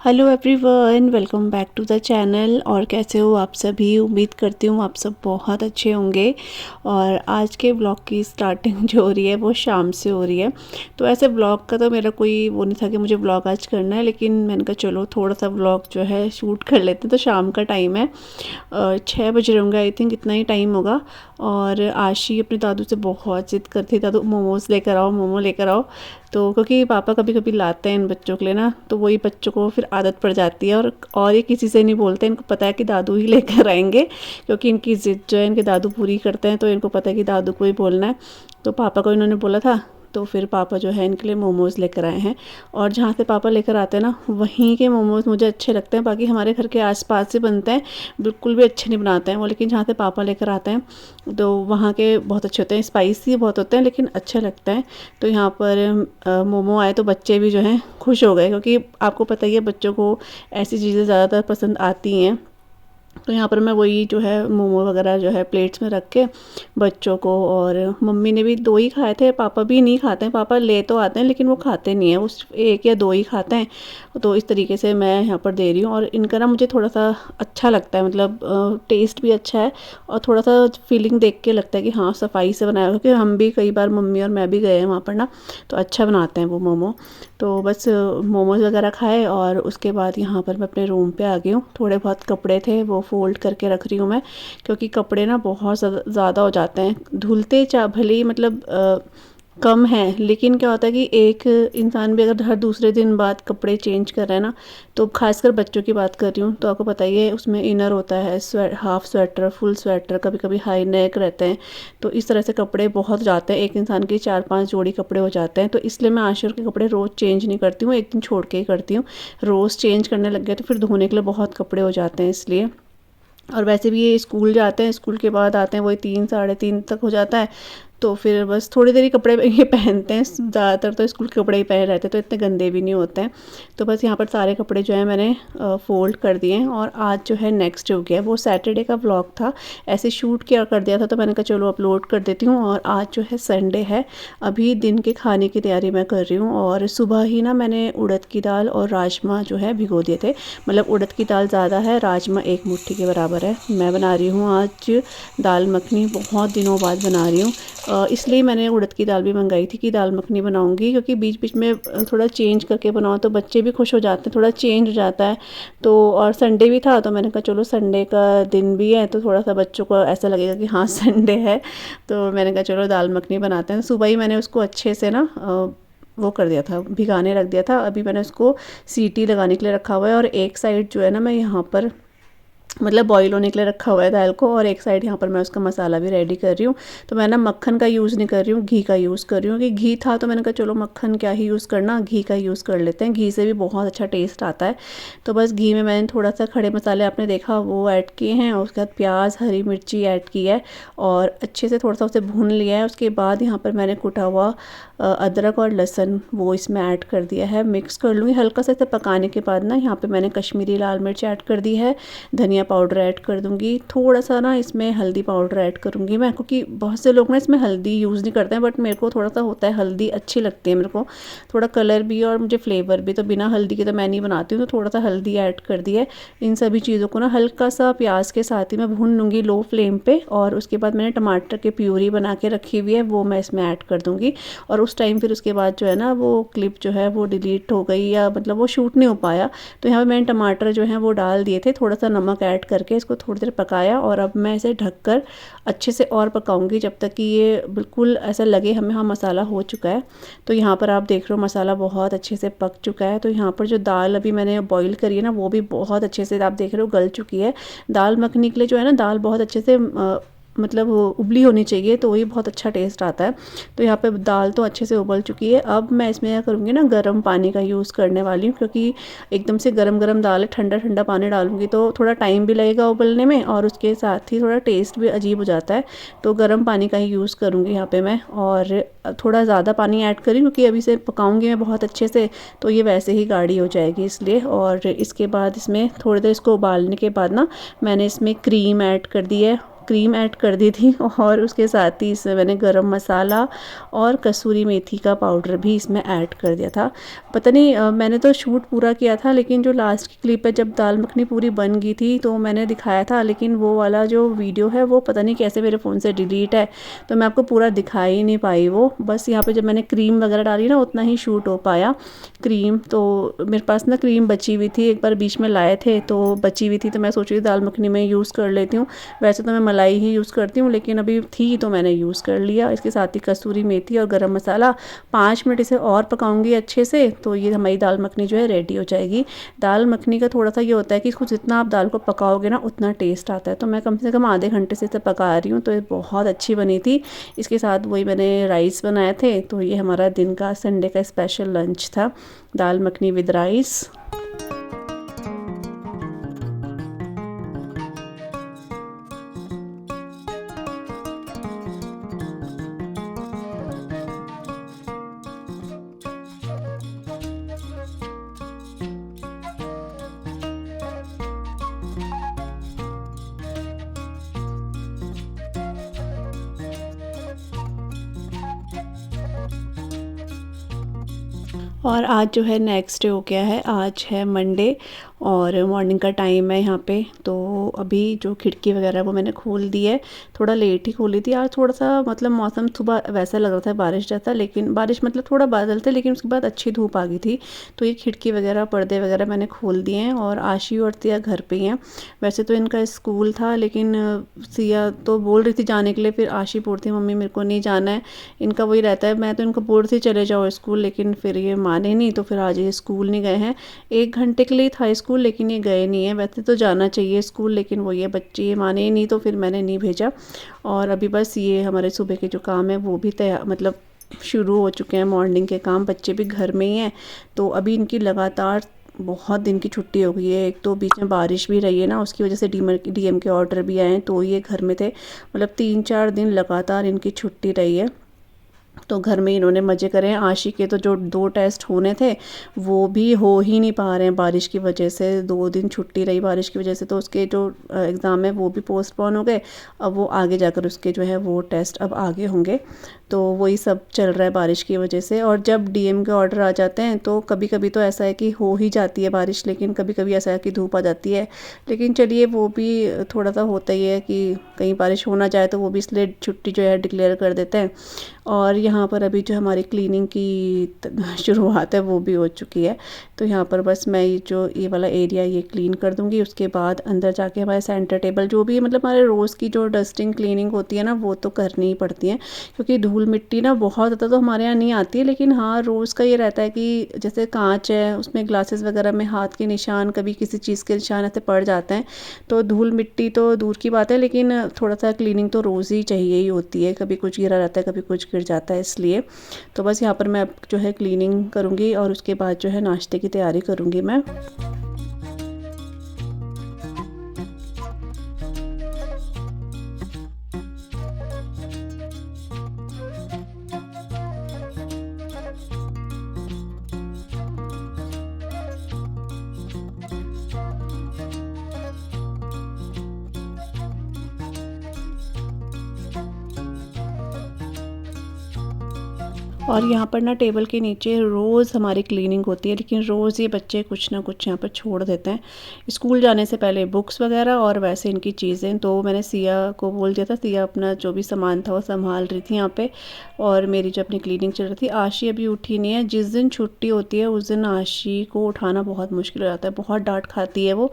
Hello everyone, welcome back to the channel. और कैसे हो आप सभी? उम्मीद करती हूँ आप सब बहुत अच्छे होंगे। और आज के ब्लॉग की स्टार्टिंग जो हो रही है वो शाम से हो रही है। तो ऐसे ब्लॉग का तो मेरा कोई वो नहीं था कि मुझे ब्लॉग आज करना है, लेकिन मैंने कहा चलो थोड़ा सा ब्लॉग जो है शूट कर लेते हैं। तो शाम का टाइम है, 6 बज रहे होंगे आई थिंक, इतना ही टाइम होगा। और आशी अपने दादू से बहुत ज़िद करती है, दादू मोमोज़ लेकर आओ, मोमो लेकर आओ। तो क्योंकि पापा कभी कभी लाते हैं इन बच्चों के लिए ना, तो वही बच्चों को फिर आदत पड़ जाती है। और ये किसी से नहीं बोलते, इनको पता है कि दादू ही लेकर आएंगे, क्योंकि इनकी ज़िद जो है इनके दादू पूरी करते हैं। तो इनको पता है कि दादू को ही बोलना है। तो पापा को इन्होंने बोला था, तो फिर पापा जो है इनके लिए मोमोज़ लेकर आए हैं। और जहाँ से पापा लेकर आते हैं ना, वहीं के मोमोज़ मुझे अच्छे लगते हैं। बाकी हमारे घर के आसपास से बनते हैं, बिल्कुल भी अच्छे नहीं बनाते हैं वो, लेकिन जहाँ से पापा लेकर आते हैं तो वहाँ के बहुत अच्छे होते हैं। स्पाइसी बहुत होते हैं लेकिन अच्छे लगते हैं। तो यहाँ पर मोमो आए तो बच्चे भी जो हैं खुश हो गए, क्योंकि आपको पता ही है बच्चों को ऐसी चीज़ें ज़्यादातर पसंद आती हैं। तो यहाँ पर मैं वही जो है मोमो वगैरह जो है प्लेट्स में रख के बच्चों को, और मम्मी ने भी 2 ही खाए थे, पापा भी नहीं खाते हैं। पापा ले तो आते हैं लेकिन वो खाते नहीं हैं, उस 1 या 2 ही खाते हैं। तो इस तरीके से मैं यहाँ पर दे रही हूँ। और इनका ना मुझे थोड़ा सा अच्छा लगता है, मतलब टेस्ट भी अच्छा है। और थोड़ा सा फीलिंग देख के लगता है कि हाँ सफाई से बनाया, क्योंकि हम भी कई बार मम्मी और मैं भी गए हैं वहाँ पर ना, तो अच्छा बनाते हैं वो मोमो। तो बस मोमोज़ वगैरह खाए और उसके बाद यहाँ पर मैं अपने रूम पे आ गई हूँ। थोड़े बहुत कपड़े थे वो फ़ोल्ड करके रख रही हूँ मैं, क्योंकि कपड़े ना बहुत ज़्यादा हो जाते हैं, धुलते चा भले ही मतलब कम है, लेकिन क्या होता है कि एक इंसान भी अगर हर दूसरे दिन बाद कपड़े चेंज कर रहा है ना, तो खासकर बच्चों की बात कर रही हूँ, तो आपको पता ही है उसमें इनर होता है, हाफ स्वेटर, फुल स्वेटर, कभी कभी हाई नेक रहते हैं। तो इस तरह से कपड़े बहुत जाते हैं, एक इंसान के 4-5 जोड़ी कपड़े हो जाते हैं। तो इसलिए मैं आशिर के कपड़े रोज़ चेंज नहीं करती हूँ, एक दिन छोड़ के ही करती हूँ। रोज़ चेंज करने लग गए तो फिर धोने के लिए बहुत कपड़े हो जाते हैं इसलिए। और वैसे भी ये स्कूल जाते हैं, स्कूल के बाद आते हैं वही 3 साढ़े 3 तक हो जाता है। तो फिर बस थोड़ी देर ही कपड़े ये पहनते हैं, ज़्यादातर तो स्कूल के कपड़े ही पहने रहते हैं, तो इतने गंदे भी नहीं होते हैं। तो बस यहाँ पर सारे कपड़े जो है मैंने फ़ोल्ड कर दिए हैं। और आज जो है नेक्स्ट हो गया, वो सैटरडे का व्लॉग था, ऐसे शूट किया कर दिया था, तो मैंने कहा चलो अपलोड कर देती हूँ। और आज जो है संडे है, अभी दिन के खाने की तैयारी मैं कर रही हूँ। और सुबह ही ना मैंने उड़द की दाल और राजमा जो है भिगो दिए थे, मतलब उड़द की दाल ज़्यादा है, राजमा 1 मुट्ठी के बराबर है। मैं बना रही हूँ आज दाल मखनी, बहुत दिनों बाद बना रही हूँ। इसलिए मैंने उड़द की दाल भी मंगाई थी कि दाल मखनी बनाऊंगी, क्योंकि बीच बीच में थोड़ा चेंज करके बनाओ तो बच्चे भी खुश हो जाते हैं, थोड़ा चेंज हो जाता है। तो और संडे भी था, तो मैंने कहा चलो संडे का दिन भी है तो थोड़ा सा बच्चों को ऐसा लगेगा कि हाँ संडे है। तो मैंने कहा चलो दाल मखनी बनाते हैं। सुबह ही मैंने उसको अच्छे से ना वो कर दिया था, भिगाने रख दिया था। अभी मैंने उसको सीटी लगाने के लिए रखा हुआ है। और एक साइड जो है ना मैं यहाँ पर मतलब बॉईल होने के लिए रखा हुआ है दाल को, और एक साइड यहाँ पर मैं उसका मसाला भी रेडी कर रही हूँ। तो मैं ना मक्खन का यूज़ नहीं कर रही हूँ, घी का यूज़ कर रही हूँ। कि घी था तो मैंने कहा चलो मक्खन क्या ही यूज़ करना, घी का यूज़ कर लेते हैं, घी से भी बहुत अच्छा टेस्ट आता है। तो बस घी में मैंने थोड़ा सा खड़े मसाले आपने देखा वो ऐड किए हैं, और उसके बाद प्याज हरी मिर्ची ऐड की है और अच्छे से थोड़ा सा उसे भून लिया है। उसके बाद यहाँ पर मैंने कुटा हुआ अदरक और लहसुन वो इसमें ऐड कर दिया है, मिक्स कर लूँगी हल्का सा। इसे पकाने के बाद ना यहाँ पे मैंने कश्मीरी लाल मिर्च ऐड कर दी है, धनिया पाउडर ऐड कर दूँगी, थोड़ा सा ना इसमें हल्दी पाउडर ऐड करूँगी मैं, क्योंकि बहुत से लोग ना इसमें हल्दी यूज़ नहीं करते हैं, बट मेरे को थोड़ा सा होता है हल्दी अच्छी लगती है मेरे को, थोड़ा कलर भी और मुझे फ्लेवर भी। तो बिना हल्दी के तो मैं नहीं बनाती हूँ, तो थोड़ा सा हल्दी ऐड कर दी है। इन सभी चीज़ों को ना हल्का सा प्याज के साथ ही मैं भून लूँगी लो फ्लेम पे। और उसके बाद मैंने टमाटर की प्यूरी बना के रखी हुई है, वो मैं इसमें ऐड कर दूँगी। और उस टाइम फिर उसके बाद जो है ना वो क्लिप जो है वो डिलीट हो गई, या मतलब वो शूट नहीं हो पाया। तो यहाँ पे मैंने टमाटर जो है वो डाल दिए थे, थोड़ा सा नमक ऐड करके इसको थोड़ी देर पकाया। और अब मैं इसे ढककर अच्छे से और पकाऊंगी जब तक कि ये बिल्कुल ऐसा लगे हमें हाँ मसाला हो चुका है। तो यहाँ पर आप देख रहे हो मसाला बहुत अच्छे से पक चुका है। तो यहाँ पर जो दाल अभी मैंने बॉईल करी है ना, वो भी बहुत अच्छे से आप देख रहे हो गल चुकी है। दाल मखनी के लिए जो है ना दाल बहुत अच्छे से मतलब उबली होनी चाहिए, तो वही बहुत अच्छा टेस्ट आता है। तो यहाँ पे दाल तो अच्छे से उबल चुकी है। अब मैं इसमें क्या करूँगी ना, गर्म पानी का यूज़ करने वाली हूँ, क्योंकि एकदम से गरम गरम दाल है, ठंडा ठंडा पानी डालूंगी तो थोड़ा टाइम भी लगेगा उबलने में, और उसके साथ ही थोड़ा टेस्ट भी अजीब हो जाता है। तो गर्म पानी का ही यूज़ करूँगी यहाँ पे मैं। और थोड़ा ज़्यादा पानी ऐड करी, क्योंकि अभी से पकाऊँगी मैं बहुत अच्छे से, तो ये वैसे ही गाढ़ी हो जाएगी इसलिए। और इसके बाद इसमें थोड़ी देर इसको उबालने के बाद ना मैंने इसमें क्रीम ऐड कर दी है, क्रीम ऐड कर दी थी और उसके साथ ही इसमें मैंने गरम मसाला और कसूरी मेथी का पाउडर भी इसमें ऐड कर दिया था। पता नहीं मैंने तो शूट पूरा किया था, लेकिन जो लास्ट की क्लिप है जब दाल मखनी पूरी बन गई थी तो मैंने दिखाया था, लेकिन वो वाला जो वीडियो है वो पता नहीं कैसे मेरे फ़ोन से डिलीट है, तो मैं आपको पूरा दिखा ही नहीं पाई वो। बस यहाँ पे जब मैंने क्रीम वगैरह डाली ना उतना ही शूट हो पाया क्रीम। तो मेरे पास ना क्रीम बची हुई थी, एक बार बीच में लाए थे तो बची हुई थी, तो मैं सोच रही दाल मखनी में यूज़ कर लेती हूँ। वैसे तो मैं मलाई ही यूज़ करती हूँ, लेकिन अभी थी तो मैंने यूज़ कर लिया। इसके साथ ही कसूरी मेथी और गरम मसाला 5 मिनट इसे और पकाऊंगी अच्छे से, तो ये हमारी दाल मखनी जो है रेडी हो जाएगी। दाल मखनी का थोड़ा सा ये होता है कि इसको जितना आप दाल को पकाओगे ना उतना टेस्ट आता है, तो मैं कम से कम आधे घंटे से इसे पका रही हूँ, तो ये बहुत अच्छी बनी थी। इसके साथ वही मैंने राइस बनाए थे, तो ये हमारा दिन का संडे का स्पेशल लंच था, दाल मखनी विद राइस। और आज जो है नेक्स्ट डे हो गया है, आज है मंडे और मॉर्निंग का टाइम है यहाँ पे। तो अभी जो खिड़की वगैरह वो मैंने खोल दी है, थोड़ा लेट ही खोली थी आज। थोड़ा सा मतलब मौसम सुबह वैसा लग रहा था बारिश जैसा, लेकिन बारिश मतलब थोड़ा बादल थे, लेकिन उसके बाद अच्छी धूप आ गई थी। तो ये खिड़की वगैरह पर्दे वगैरह मैंने खोल दिए हैं। और आशी और सिया घर पे ही हैं। वैसे तो इनका स्कूल था, लेकिन सिया तो बोल रही थी जाने के लिए, फिर आशी बोलती मम्मी मेरे को नहीं जाना है। इनका वही रहता है, मैं तो इनको बोल रही थी चले जाओ स्कूल, लेकिन फिर ये माने नहीं, तो फिर आज ये स्कूल नहीं गए हैं। 1 घंटे के लिए था स्कूल, लेकिन ये गए नहीं है। वैसे तो जाना चाहिए स्कूल, लेकिन वो ये बच्चे ये माने ही नहीं, तो फिर मैंने नहीं भेजा। और अभी बस ये हमारे सुबह के जो काम है वो भी तैयार मतलब शुरू हो चुके हैं, मॉर्निंग के काम। बच्चे भी घर में ही हैं, तो अभी इनकी लगातार बहुत दिन की छुट्टी हो गई है। एक तो बीच में बारिश भी रही है ना, उसकी वजह से डीएम के ऑर्डर भी आए हैं, तो ये घर में थे। मतलब 3-4 दिन लगातार इनकी छुट्टी रही है, तो घर में इन्होंने मज़े करे हैं। आशी के तो जो 2 टेस्ट होने थे वो भी हो ही नहीं पा रहे हैं बारिश की वजह से। 2 दिन छुट्टी रही बारिश की वजह से, तो उसके जो एग्ज़ाम है वो भी पोस्टपोन हो गए। अब वो आगे जाकर उसके जो है वो टेस्ट अब आगे होंगे, तो वही सब चल रहा है बारिश की वजह से। और जब डीएम के ऑर्डर आ जाते हैं तो कभी कभी तो ऐसा है कि हो ही जाती है बारिश, लेकिन कभी कभी ऐसा है कि धूप आ जाती है। लेकिन चलिए वो भी थोड़ा सा होता ही है कि कहीं बारिश हो ना जाए, तो वो भी इसलिए छुट्टी जो है डिक्लेयर कर देते हैं। और यहाँ पर अभी जो हमारी क्लीनिंग की शुरुआत है वो भी हो चुकी है। तो यहाँ पर बस मैं ये वाला एरिया ये क्लीन कर दूँगी। उसके बाद अंदर जाके हमारे सेंटर टेबल जो भी मतलब हमारे रोज़ की जो डस्टिंग क्लीनिंग होती है ना, वो तो करनी ही पड़ती है, क्योंकि धूल मिट्टी ना बहुत ज़्यादा तो हमारे यहाँ नहीं आती है। लेकिन हाँ, रोज़ का ये रहता है कि जैसे कांच है उसमें ग्लासेस वगैरह में हाथ के निशान, कभी किसी चीज़ के निशान ऐसे पड़ जाते हैं, तो धूल मिट्टी तो दूर की बात है, लेकिन थोड़ा सा क्लीनिंग तो रोज़ ही चाहिए ही होती है। कभी कुछ गिरा रहता है, कभी कुछ गिर जाता है, इसलिए तो बस यहाँ पर मैं अब जो है क्लीनिंग करूँगी और उसके बाद जो है नाश्ते की तैयारी करूँगी मैं। और यहाँ पर ना टेबल के नीचे रोज़ हमारी क्लीनिंग होती है, लेकिन रोज़ ये बच्चे कुछ ना कुछ यहाँ पर छोड़ देते हैं। स्कूल जाने से पहले बुक्स वगैरह और वैसे इनकी चीज़ें, तो मैंने सिया को बोल दिया था, सिया अपना जो भी सामान था वो संभाल रही थी यहाँ पे, और मेरी जो अपनी क्लीनिंग चल रही थी। आशी अभी उठी नहीं है। जिस दिन छुट्टी होती है उस दिन आशी को उठाना बहुत मुश्किल हो जाता है, बहुत डांट खाती है वो।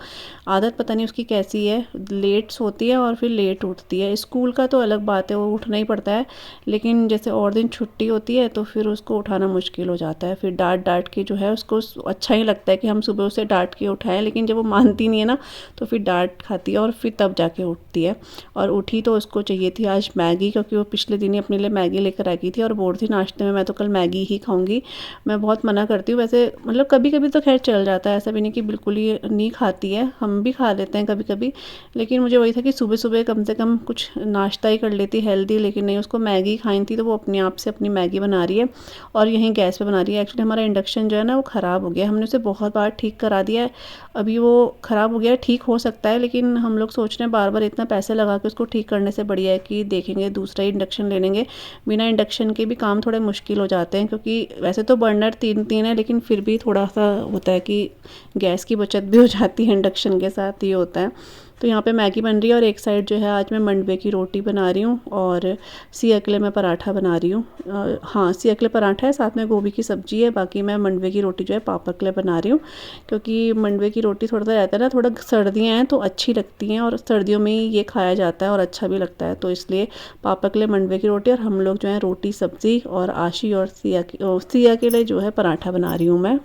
आदत पता नहीं उसकी कैसी है, लेट सोती है और फिर लेट उठती है। स्कूल का तो अलग बात है, वो उठना ही पड़ता है, लेकिन जैसे और दिन छुट्टी होती है तो फिर उसको उठाना मुश्किल हो जाता है। फिर डांट डांट के जो है उसको अच्छा ही लगता है कि हम सुबह उसे डांट के उठाएं, लेकिन जब वो मानती नहीं है ना तो फिर डांट खाती है और फिर तब जाके उठती है। और उठी तो उसको चाहिए थी आज मैगी, क्योंकि वो पिछले दिन ही अपने लिए मैगी लेकर आ गई थी और बोल रही थी नाश्ते में मैं तो कल मैगी ही खाऊंगी। मैं बहुत मना करती हूँ वैसे, मतलब कभी कभी तो खैर चल जाता है, ऐसा भी नहीं कि बिल्कुल ही नहीं खाती है, हम भी खा लेते हैं कभी कभी। लेकिन मुझे वही था कि सुबह सुबह कम से कम कुछ नाश्ता ही कर लेती हेल्दी, लेकिन नहीं, उसको मैगी खाई थी, तो वो अपने आप से अपनी मैगी बना रही रही है और यहीं गैस पे बना रही है। एक्चुअली हमारा इंडक्शन जो है ना वो ख़राब हो गया, हमने उसे बहुत बार ठीक करा दिया है, अभी वो ख़राब हो गया है। ठीक हो सकता है लेकिन हम लोग सोच रहे हैं बार बार इतना पैसे लगा के उसको ठीक करने से बढ़िया है कि देखेंगे दूसरा ही इंडक्शन ले लेंगे। बिना इंडक्शन के भी काम थोड़े मुश्किल हो जाते हैं, क्योंकि वैसे तो बर्नर 3 है लेकिन फिर भी थोड़ा सा होता है कि गैस की बचत भी हो जाती है, इंडक्शन के साथ ये होता है। तो यहाँ पे मैगी बन रही है और एक साइड जो है आज मैं मंडवे की रोटी बना रही हूँ और सिया के लिए मैं पराठा बना रही हूँ। हाँ, सिया के लिए पराठा है, साथ में गोभी की सब्ज़ी है, बाकी मैं मंडवे की रोटी जो है पापा के लिए बना रही हूँ, क्योंकि मंडवे की रोटी थोड़ा सा रहता है ना, थोड़ा सर्दियाँ हैं तो अच्छी लगती हैं और सर्दियों में ही ये खाया जाता है और अच्छा भी लगता है, तो इसलिए पापा के लिए मंडवे की रोटी और हम लोग जो है रोटी सब्ज़ी, और आशी और सिया के लिए जो है पराठा बना रही हूँ मैं।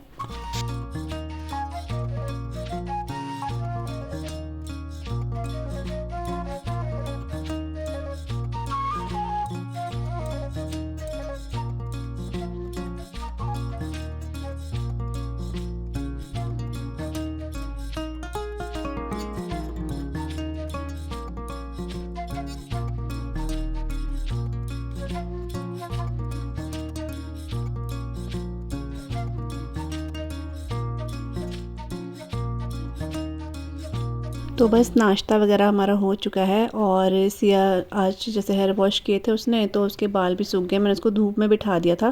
तो बस नाश्ता वगैरह हमारा हो चुका है और सिया आज जैसे हेयर वॉश किए थे उसने, तो उसके बाल भी सूख गए, मैंने उसको धूप में बिठा दिया था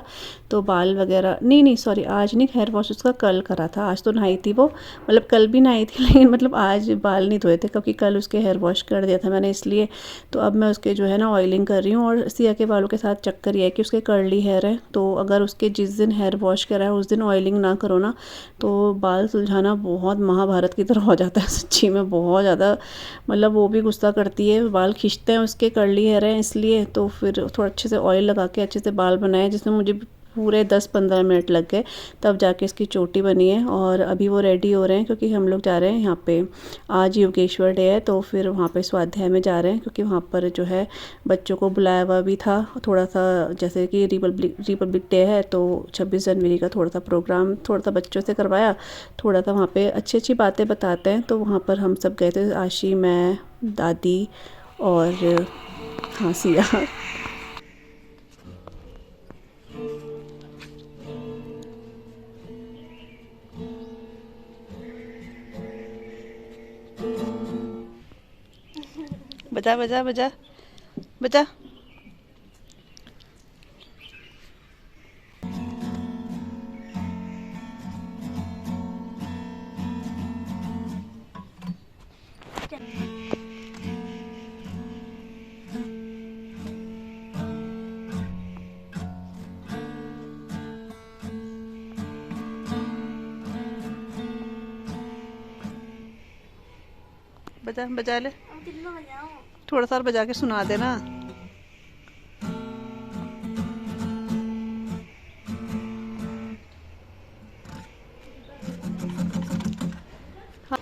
तो बाल वगैरह नहीं सॉरी, आज नहीं, हेयर वॉश उसका कल करा था, आज तो नहाई थी वो, मतलब कल भी नहाई थी लेकिन मतलब आज बाल नहीं धोए थे क्योंकि कल उसके हेयर वॉश कर दिया था मैंने, इसलिए। तो अब मैं उसके जो है ना ऑयलिंग कर रही हूँ। और सिया के बालों के साथ चक्कर ये है कि उसके कर्ली हेयर है, तो अगर उसके जिस दिन हेयर वॉश करा है उस दिन ऑयलिंग ना करो ना तो बाल सुलझाना बहुत महाभारत की तरह हो जाता है सच्ची में, बहुत ज़्यादा, मतलब वो भी गुस्सा करती है, बाल खींचते हैं उसके, कर्ली हेयर है इसलिए। तो फिर थोड़ा अच्छे से ऑयल लगा के अच्छे से बाल बनाए, जिसमें मुझे पूरे 10-15 मिनट लग गए, तब जाके इसकी चोटी बनी है। और अभी वो रेडी हो रहे हैं क्योंकि हम लोग जा रहे हैं यहाँ पे, आज योगेश्वर डे है तो फिर वहाँ पे स्वाध्याय में जा रहे हैं, क्योंकि वहाँ पर जो है बच्चों को बुलाया हुआ भी था थोड़ा सा, जैसे कि रिपब्लिक डे है तो 26 जनवरी का थोड़ा सा प्रोग्राम थोड़ा सा बच्चों से करवाया, थोड़ा सा वहाँ पे अच्छी अच्छी बातें बताते हैं, तो वहाँ पर हम सब गए थे, आशी, मैं, दादी और हाँ सिया। बजा बजा बजा बजा। बजा बजा ले, थोड़ा सा बजा के सुना देना। हाँ,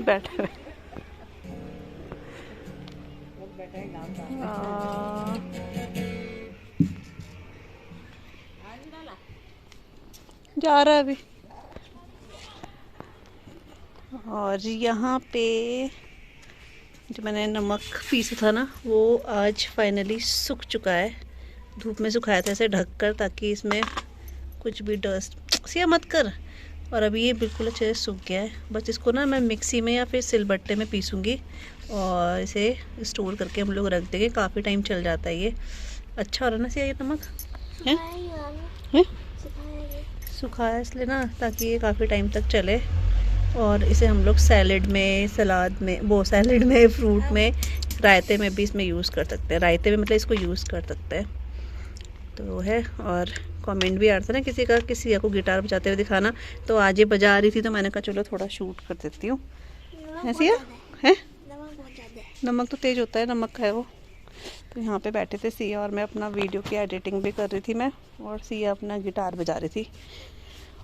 बैठे जा रहा है अभी। और यहाँ पे जो मैंने नमक पीसा था ना वो आज फाइनली सूख चुका है, धूप में सुखाया था ऐसे ढक कर ताकि इसमें कुछ भी डस्ट सिया मत कर। और अभी ये बिल्कुल अच्छे से सूख गया है, बस इसको ना मैं मिक्सी में या फिर सिलबट्टे में पीसूँगी और इसे स्टोर करके हम लोग रख देंगे, काफ़ी टाइम चल जाता है ये। अच्छा हो रहा ना सिया ये नमक है सुखाया इसलिए ना, ताकि ये काफ़ी टाइम तक चले। और इसे हम लोग सैलेड में, सलाद में, वो सैलेड में, फ्रूट में, रायते में भी इसमें यूज़ कर सकते हैं, रायते में मतलब इसको यूज़ कर सकते हैं। तो है, और कमेंट भी आ रहा था ना किसी का, किसी को गिटार बजाते हुए दिखाना, तो आज ये बजा रही थी तो मैंने कहा चलो थोड़ा शूट कर देती हूँ। ऐसी है नमक तो तेज़ होता है, नमक है वो। तो यहाँ पे बैठे थे सिया और मैं, अपना वीडियो की एडिटिंग भी कर रही थी मैं, और सिया अपना गिटार बजा रही थी।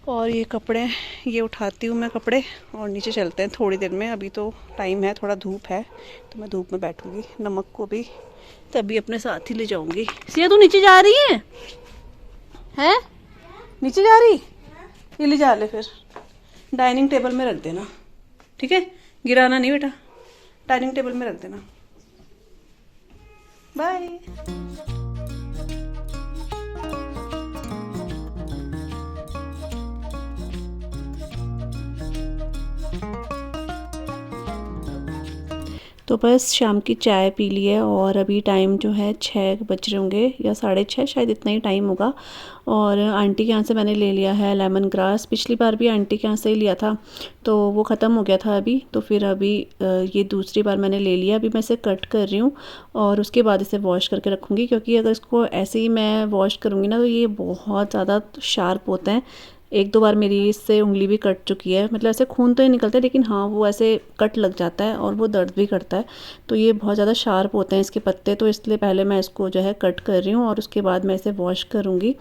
और ये कपड़े, ये उठाती हूँ मैं कपड़े और नीचे चलते हैं थोड़ी देर में, अभी तो टाइम है, थोड़ा धूप है तो मैं धूप में बैठूँगी, नमक को भी तभी अपने साथ ही ले जाऊँगी। सिया तू नीचे जा रही है नीचे जा रही, ये ले जा ले, फिर डाइनिंग टेबल में रख देना, ठीक है, गिराना नहीं बेटा, डाइनिंग टेबल में रख देना। बाय। तो बस शाम की चाय पी ली है और अभी टाइम जो है 6 बज रहे होंगे या 6:30, शायद इतना ही टाइम होगा। और आंटी के यहाँ से मैंने ले लिया है लेमन ग्रास। पिछली बार भी आंटी के यहाँ से ही लिया था तो वो ख़त्म हो गया था अभी, तो फिर अभी ये दूसरी बार मैंने ले लिया। अभी मैं इसे कट कर रही हूँ और उसके बाद इसे वॉश करके रखूँगी, क्योंकि अगर इसको ऐसे ही मैं वॉश करूँगी ना तो ये बहुत ज़्यादा शार्प होते हैं। 1-2 बार मेरी इससे उंगली भी कट चुकी है, मतलब ऐसे खून तो नहीं निकलता लेकिन हाँ वो ऐसे कट लग जाता है और वो दर्द भी करता है। तो ये बहुत ज़्यादा शार्प होते हैं इसके पत्ते, तो इसलिए पहले मैं इसको जो है कट कर रही हूँ और उसके बाद मैं इसे वॉश करूँगी।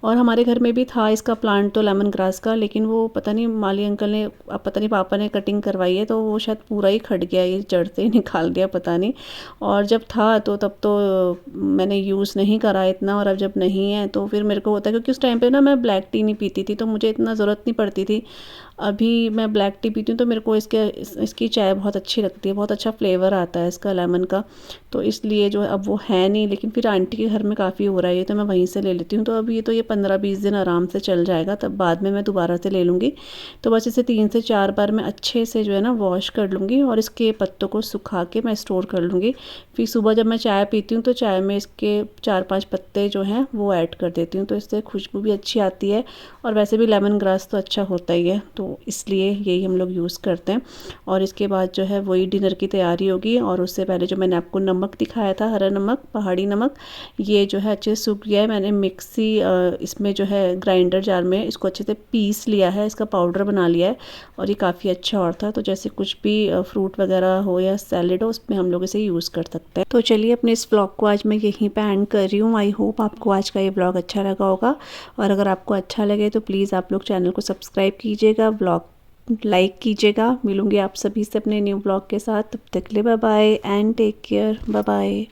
और हमारे घर में भी था इसका प्लांट तो लेमन ग्रास का, लेकिन वो पता नहीं माली अंकल ने, अब पता नहीं पापा ने कटिंग करवाई है तो वो शायद पूरा ही खट गया, ये जड़ से ही निकाल दिया पता नहीं। और जब था तो तब तो मैंने यूज़ नहीं करा इतना, और अब जब नहीं है तो फिर मेरे को होता है, क्योंकि उस टाइम पे ना मैं ब्लैक टी नहीं पीती थी तो मुझे इतना ज़रूरत नहीं पड़ती थी। अभी मैं ब्लैक टी पीती हूँ तो मेरे को इसकी चाय बहुत अच्छी लगती है, बहुत अच्छा फ्लेवर आता है इसका लेमन का। तो इसलिए जो है अब वो है नहीं, लेकिन फिर आंटी के घर में काफ़ी हो रहा है ये, तो मैं वहीं से ले लेती हूँ। तो अब ये तो ये 15-20 दिन आराम से चल जाएगा, तब बाद में मैं दोबारा से ले लूँगी। तो बस इसे 3 से 4 बार मैं अच्छे से जो है ना वॉश कर लूँगी और इसके पत्तों को सुखा के मैं स्टोर कर लूँगी। फिर सुबह जब मैं चाय पीती हूँ तो चाय में इसके 4-5 पत्ते जो हैं वो ऐड कर देती हूँ, तो इससे खुशबू भी अच्छी आती है। और वैसे भी लेमन ग्रास तो अच्छा होता ही है, तो इसलिए यही हम लोग यूज़ करते हैं। और इसके बाद जो है वही डिनर की तैयारी होगी। और उससे पहले जो मैंने आपको नमक दिखाया था, हरा नमक, पहाड़ी नमक, ये जो है अच्छे से सूख गया है। मैंने मिक्सी इसमें जो है ग्राइंडर जार में इसको अच्छे से पीस लिया है, इसका पाउडर बना लिया है और ये काफ़ी अच्छा और था। तो जैसे कुछ भी फ्रूट वगैरह हो या सैलेड हो उसमें हम लोग इसे यूज़ कर सकते हैं। तो चलिए अपने इस व्लॉग को आज मैं यहीं पे एंड कर रही हूँ। आई होप आपको आज का ये व्लॉग अच्छा लगा होगा, और अगर आपको अच्छा लगे तो प्लीज़ आप लोग चैनल को सब्सक्राइब कीजिएगा, व्लॉग लाइक कीजिएगा। मिलूंगी आप सभी से अपने न्यू व्लॉग के साथ, तब तक के लिए bye bye and take care, bye bye.